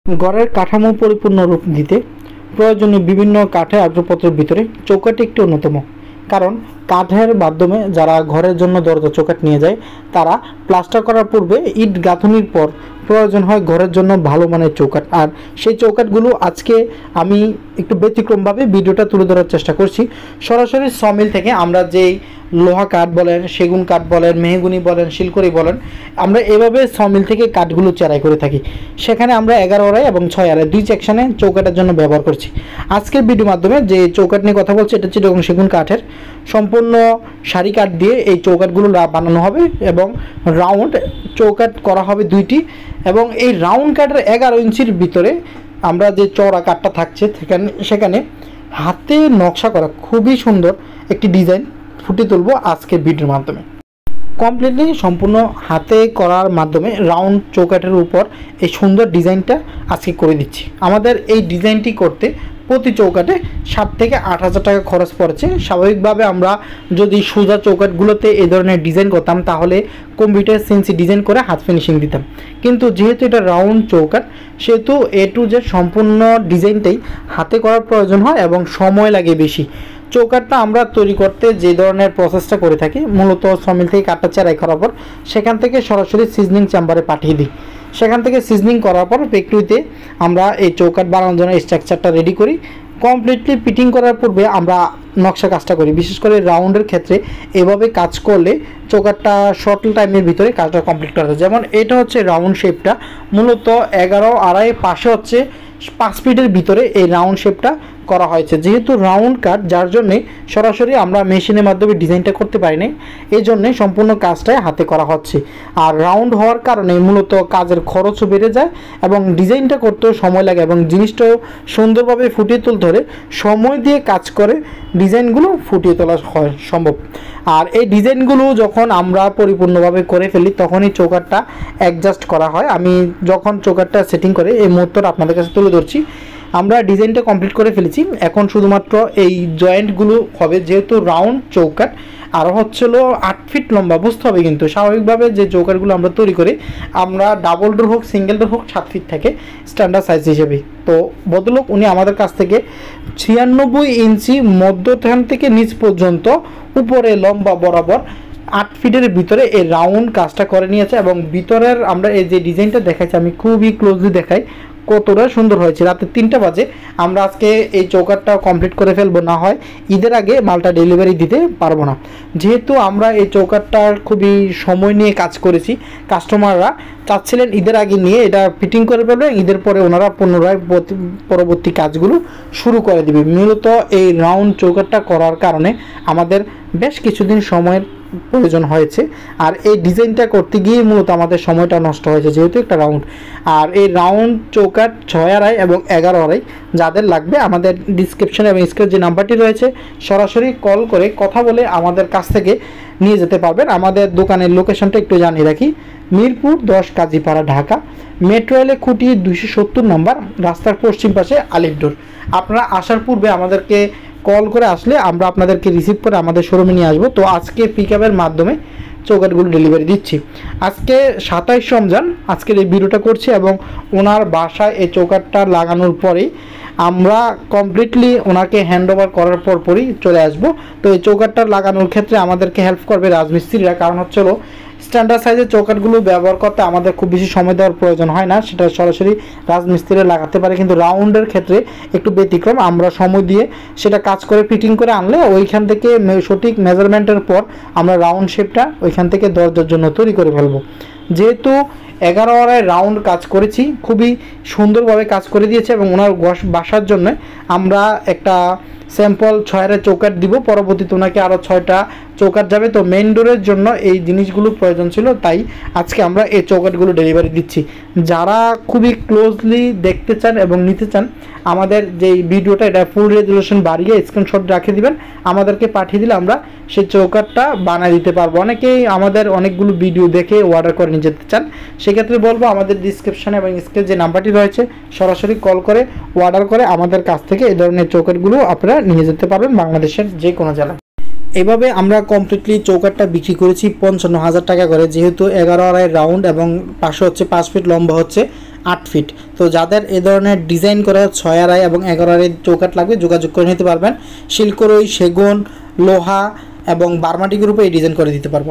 ঘরের কাঠামো পরিপূর্ণ রূপ দিতে প্রয়োজনীয় বিভিন্ন কাঠের আসবাবপত্রের ভিতরে চৌকাঠ একটি অন্যতম। কারণ কাঠের মাধ্যমে যারা ঘরের জন্য দরজা চৌকাঠ নিয়ে যায় তারা প্লাস্টার করার পূর্বে ইট গাঁথনির পর প্রয়োজন হয় ঘরের জন্য ভালো মানের চৌকাঠ। আর সেই চৌকাঠগুলো আজকে আমি একটু ব্যতিক্রমভাবে ভিডিওটা তুলে ধরার চেষ্টা করছি। সরাসরি সমিল থেকে আমরা যেই লোহা কাঠ বলেন, সেগুন কাঠ বলেন, মেহগুনি বলেন, শিলকড়ি বলেন, আমরা এভাবে সমিল থেকে কাঠগুলো চেরাই করে থাকি। সেখানে আমরা 11 আড়াই এবং 6 আড়াই দুই সেকশনে চৌকাঠের জন্য ব্যবহার করছি। আজকের ভিডিওর মাধ্যমে যে চৌকাঠ নিয়ে কথা বলছি এটা চিটাগং সেগুন কাঠের সম্পূর্ণ সারি কাঠ দিয়ে এই চৌকাঠগুলো বানানো হবে এবং রাউন্ড চৌকাঠ করা হবে দুইটি। এবং এই রাউন্ড কাঠের 11 ইঞ্চির ভিতরে আমরা যে চওড়া কাঠটা থাকছে সেখানে হাতে নকশা করা খুবই সুন্দর একটি ডিজাইন ফুটিয়ে তুলবো আজকের ভিডিওর মাধ্যমে। কমপ্লিটলি সম্পূর্ণ হাতে করার মাধ্যমে রাউন্ড চৌকাঠের উপর এই সুন্দর ডিজাইনটা আজকে করে দিচ্ছি। আমাদের এই ডিজাইনটি করতে প্রতি চৌকাঠে 7 থেকে 8,000 টাকা খরচ পড়েছে। স্বাভাবিকভাবে আমরা যদি সোজা চৌকাঠগুলোতে এই ধরনের ডিজাইন করতাম তাহলে কম্পিউটার সিএনসি ডিজাইন করে হাত ফিনিশিং দিতাম, কিন্তু যেহেতু এটা রাউন্ড চৌকাঠ সেহেতু এ টু জেড সম্পূর্ণ ডিজাইনটাই হাতে করার প্রয়োজন হয় এবং সময় লাগে বেশি। চৌকাঠটা আমরা তৈরি করতে যে ধরনের প্রসেসটা করে থাকি মূলত সমিল থেকে কাঠটা চেরাই করার পর সেখান থেকে সরাসরি সিজনিং চেম্বারে পাঠিয়ে দিই। সেখান থেকে সিজনিং করার পর ফ্যাক্টরিতে আমরা এই চৌকাঠ বানানোর জন্য স্ট্রাকচারটা রেডি করি। কমপ্লিটলি ফিটিং করার পূর্বে আমরা নকশা কাজটা করি। বিশেষ করে রাউন্ডের ক্ষেত্রে এভাবে কাজ করলে চৌকাঠটা শর্ট টাইমের ভিতরে কাজটা কমপ্লিট করা যায়। যেমন এটা হচ্ছে রাউন্ড শেপটা, মূলত 11 আড়াই পাশে হচ্ছে 5 ফিটের ভিতরে এই রাউন্ড শেপটা করা হয়েছে। যেহেতু রাউন্ড কাট যার জন্যে সরাসরি আমরা মেশিনের মাধ্যমে ডিজাইনটা করতে পারি না, এই জন্যে সম্পূর্ণ কাজটাই হাতে করা হচ্ছে। আর রাউন্ড হওয়ার কারণে মূলত কাজের খরচও বেড়ে যায় এবং ডিজাইনটা করতেও সময় লাগে এবং জিনিসটাও সুন্দরভাবে ফুটিয়ে তুলতে হলে সময় দিয়ে কাজ করে ডিজাইনগুলো ফুটিয়ে তোলা হয় সম্ভব। আর এই ডিজাইনগুলো যখন আমরা পরিপূর্ণভাবে করে ফেলি তখনই চৌকাঠটা অ্যাডজাস্ট করা হয়। আমি যখন চৌকাঠটা সেটিং করে এই মুহূর্তটা আপনাদের কাছে তুলে ধরছি। আমরা ডিজাইনটা কমপ্লিট করে ফেলেছি, এখন শুধুমাত্র এই জয়েন্টগুলো হবে। যেহেতু রাউন্ড চৌকাঠ আর হচ্ছিল 8 ফিট লম্বা, বুঝতে হবে কিন্তু স্বাভাবিকভাবে যে চৌকাঠগুলো আমরা তৈরি করি আমরা ডাবল ডোর হোক সিঙ্গেল ডোর হোক 7 ফিট থাকে স্ট্যান্ডার্ড সাইজ হিসেবে। তো ভদ্রলোক উনি আমাদের কাছ থেকে 96 ইঞ্চি মধ্যখান থেকে নিচ পর্যন্ত উপরে লম্বা বরাবর 8 ফিটের ভিতরে এই রাউন্ড কাজটা করে নিয়েছে। এবং ভিতরের আমরা এই যে ডিজাইনটা দেখাচ্ছি আমি খুবই ক্লোজলি দেখাই কতটা সুন্দর হয়েছে। রাতে 3টা বাজে আমরা আজকে এই চৌকাঠটা কমপ্লিট করে ফেলবো, না হয় ঈদের আগে মালটা ডেলিভারি দিতে পারবো না। যেহেতু আমরা এই চৌকাঠটার খুবই সময় নিয়ে কাজ করেছি, কাস্টমাররা চাচ্ছিলেন ঈদের আগে নিয়ে এটা ফিটিং করে ফেলবে, ঈদের পরে ওনারা পুনরায় পরবর্তী কাজগুলো শুরু করে দিবে। মূলত এই রাউন্ড চৌকাঠটা করার কারণে আমাদের বেশ কিছুদিন সময়ের প্রয়োজন হয়েছে। আর এই ডিজাইনটা করতে গিয়ে মূলত আমাদের সময়টা নষ্ট হয়েছে যেহেতু একটা রাউন্ড। আর এই রাউন্ড চৌকাঠ 6 আড়াই এবং 11 আড়াই যাদের লাগবে আমাদের ডিসক্রিপশনে এবং স্ক্রিনে যে নাম্বারটি রয়েছে সরাসরি কল করে কথা বলে আমাদের কাছ থেকে নিয়ে যেতে পারবেন। আমাদের দোকানের লোকেশনটা একটু জানিয়ে রাখি, মিরপুর 10 কাজীপাড়া ঢাকা, মেট্রো রেলে খুঁটি 270 নম্বর, রাস্তার পশ্চিম পাশে আলিফডোর। আপনারা আসার পূর্বে আমাদেরকে কল করে আসলে আমরা আপনাদেরকে রিসিভ করে আমাদের শোরুমে নিয়ে আসবো। তো আজকে পিকআপের মাধ্যমে চৌকাঠগুলো ডেলিভারি দিচ্ছি। আজকে 27 রমজান আজকের এই ভিডিওটা করছি এবং ওনার বাসায় এই চৌকাঠটা লাগানোর পরেই আমরা কমপ্লিটলি ওনাকে হ্যান্ড ওভার করার পরই চলে আসব। তো এই চৌকাঠটা লাগানোর ক্ষেত্রে আমাদেরকে হেল্প করবে রাজমিস্ত্রিরা, কারণ হচ্ছে স্ট্যান্ডার্ড সাইজের চৌকাঠগুলো ব্যবহার করতে আমাদের খুব বেশি সময় দেওয়ার প্রয়োজন হয় না, সেটা সরাসরি রাজমিস্ত্রিরা লাগাতে পারে। কিন্তু রাউন্ডের ক্ষেত্রে একটু ব্যতিক্রম, আমরা সময় দিয়ে সেটা কাজ করে ফিটিং করে আনলে ওইখান থেকে সঠিক মেজারমেন্টের পর আমরা রাউন্ড শেপটা ওইখান থেকে দরজার জন্য তৈরি করে ফেলবো। যেহেতু 11 আড়াই রাউন্ড কাজ করেছি, খুবই সুন্দরভাবে কাজ করে দিয়েছে এবং ওনার বাসার জন্য আমরা একটা স্যাম্পল 6 আড়াই চৌকাঠ দিব, পরবর্তীতে ওনাকে আরও 6টা চৌকাঠ যাবে। তো মেইন ডোরের জন্য এই জিনিসগুলো প্রয়োজন ছিল, তাই আজকে আমরা এই চৌকাঠগুলো ডেলিভারি দিচ্ছি। যারা খুবই ক্লোজলি দেখতে চান এবং নিতে চান আমাদের যে ভিডিওটা এটা ফুল রেজুলেশন বাড়িয়ে স্ক্রিনশট রেখে দিবেন, আমাদেরকে পাঠিয়ে দিলে আমরা সেই চৌকাঠটা বানিয়ে দিতে পারবো। অনেকেই আমাদের অনেকগুলো ভিডিও দেখে অর্ডার করে নিয়ে যেতে চান, সেক্ষেত্রে বলবো আমাদের ডিসক্রিপশানে এবং স্ক্রিনে যে নাম্বারটি রয়েছে সরাসরি কল করে অর্ডার করে আমাদের কাছ থেকে এই ধরনের চৌকাঠগুলো আপনারা নিয়ে যেতে পারবেন বাংলাদেশের যে কোনো জেলায়। এভাবে আমরা কমপ্লিটলি চৌকাঠটা বিক্রি করেছি 55,000 টাকা করে। যেহেতু 11 আড়াই রাউন্ড এবং পাশে হচ্ছে 5 ফিট লম্বা হচ্ছে 8 ফিট। তো যাদের এ ধরনের ডিজাইন করা 6 আড়াই এবং 11 আড়াই চৌকাঠ লাগবে যোগাযোগ করে নিতে পারবেন। শিলকরই, সেগুন, লোহা এবং বার্মাটি গ্রুপে এই ডিজাইন করে দিতে পারবো।